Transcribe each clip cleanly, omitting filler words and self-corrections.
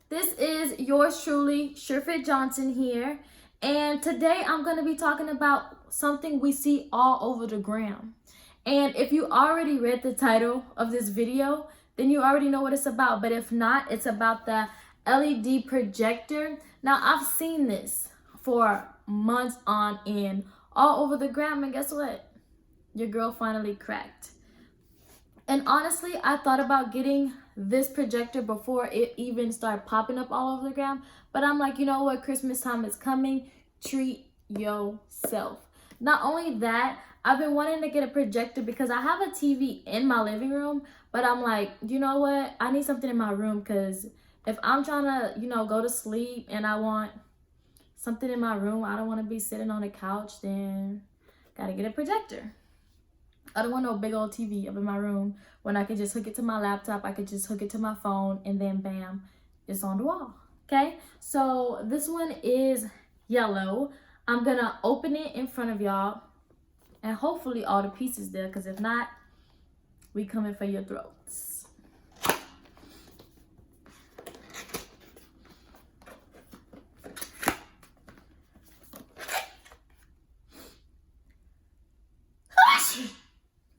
this is yours truly, Surefitjohnson here, and today I'm going to be talking about something we see all over the gram. And if you already read the title of this video, then you already know what it's about, but if not, it's about the LED projector. Now, I've seen this for months on end all over the gram, and guess what? Your girl finally cracked. And honestly, I thought about getting this projector before it even started popping up all over the gram. But I'm like, you know what? Christmas time is coming. Treat yourself. Not only that, I've been wanting to get a projector because I have a TV in my living room. But I'm like, you know what? I need something in my room because if I'm trying to, go to sleep and I want something in my room, I don't want to be sitting on the couch, then gotta get a projector. I don't want no big old TV up in my room when I can just hook it to my laptop. I could just hook it to my phone and then bam, it's on the wall. Okay, so this one is yellow. I'm gonna open it in front of y'all and hopefully all the pieces there, because if not, we coming for your throats.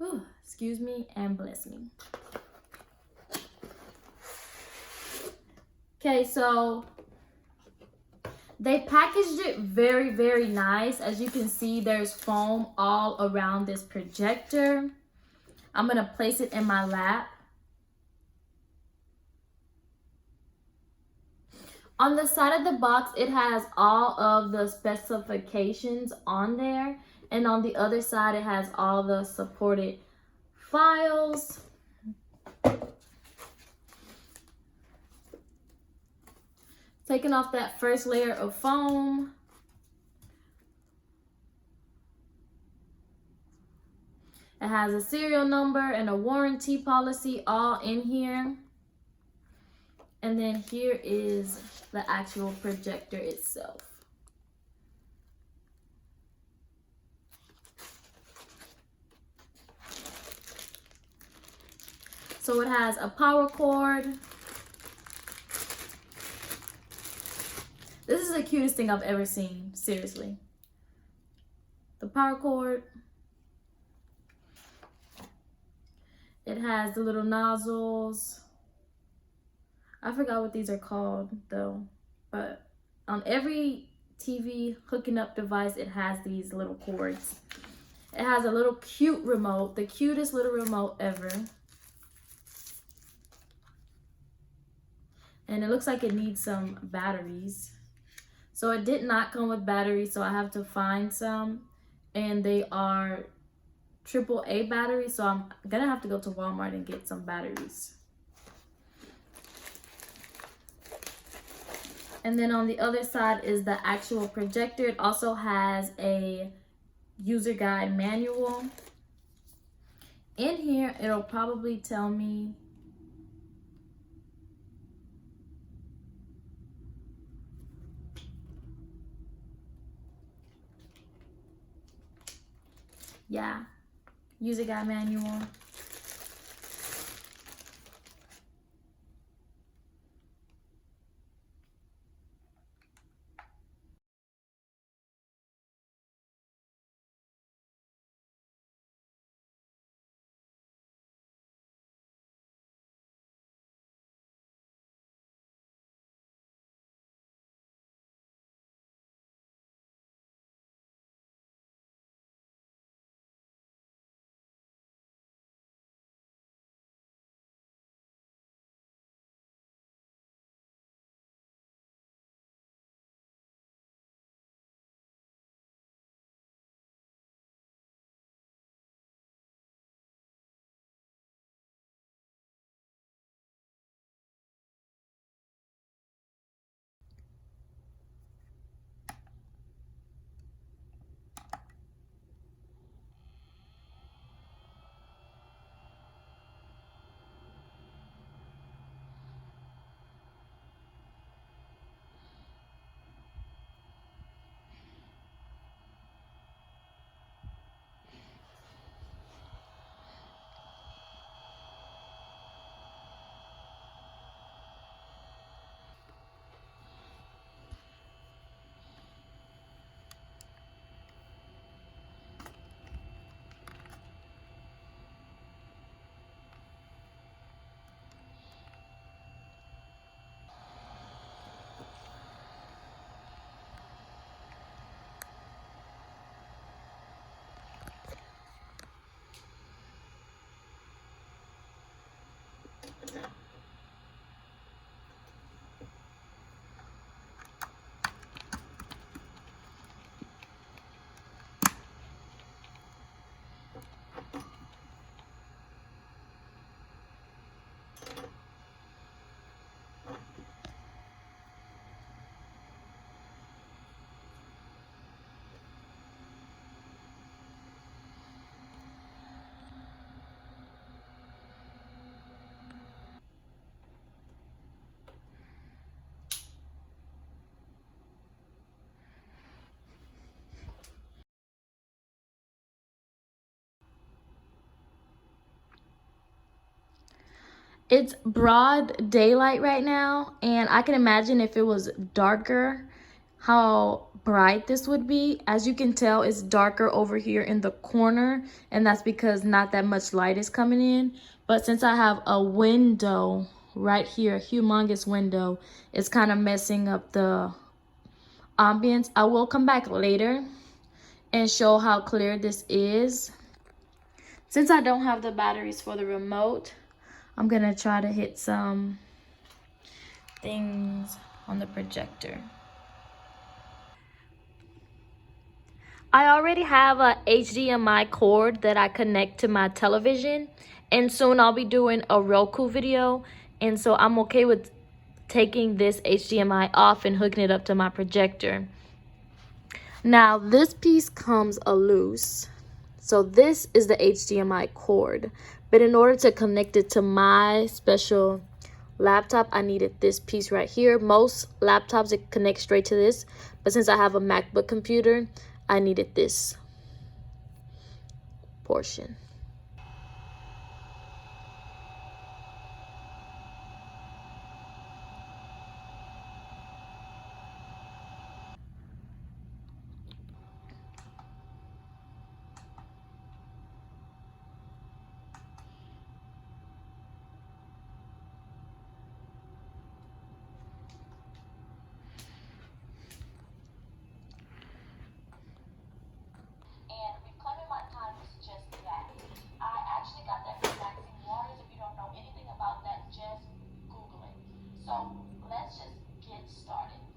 Ooh, excuse me and bless me. Okay, so they packaged it very, very nice. As you can see, there's foam all around this projector. I'm going to place it in my lap. On the side of the box, it has all of the specifications on there. And on the other side, it has all the supported files. Taking off that first layer of foam. It has a serial number and a warranty policy all in here. And then here is the actual projector itself. So it has a power cord. This is the cutest thing I've ever seen, seriously. The power cord. It has the little nozzles. I forgot what these are called though, but on every TV hooking up device, it has these little cords. It has a little cute remote, the cutest little remote ever. And it looks like it needs some batteries. So it did not come with batteries, so I have to find some. And they are AAA batteries, so I'm gonna have to go to Walmart and get some batteries. And then on the other side is the actual projector. It also has a user guide manual. In here, it'll probably tell me user guide manual. It's broad daylight right now, and I can imagine if it was darker how bright this would be. As you can tell, it's darker over here in the corner, and that's because not that much light is coming in. But since I have a window right here, a humongous window, it's kind of messing up the ambience. I will come back later and show how clear this is. Since I don't have the batteries for the remote, I'm gonna try to hit some things on the projector. I already have a HDMI cord that I connect to my television, and soon I'll be doing a Roku video, and so I'm okay with taking this HDMI off and hooking it up to my projector. Now this piece comes loose, so this is the HDMI cord, but in order to connect it to my special laptop, I needed this piece right here. Most laptops, it connects straight to this, but since I have a MacBook computer, I needed this portion. And reclaiming my time was just that. I actually got that from Maxine Waters. If you don't know anything about that, just Google it. So let's just get started.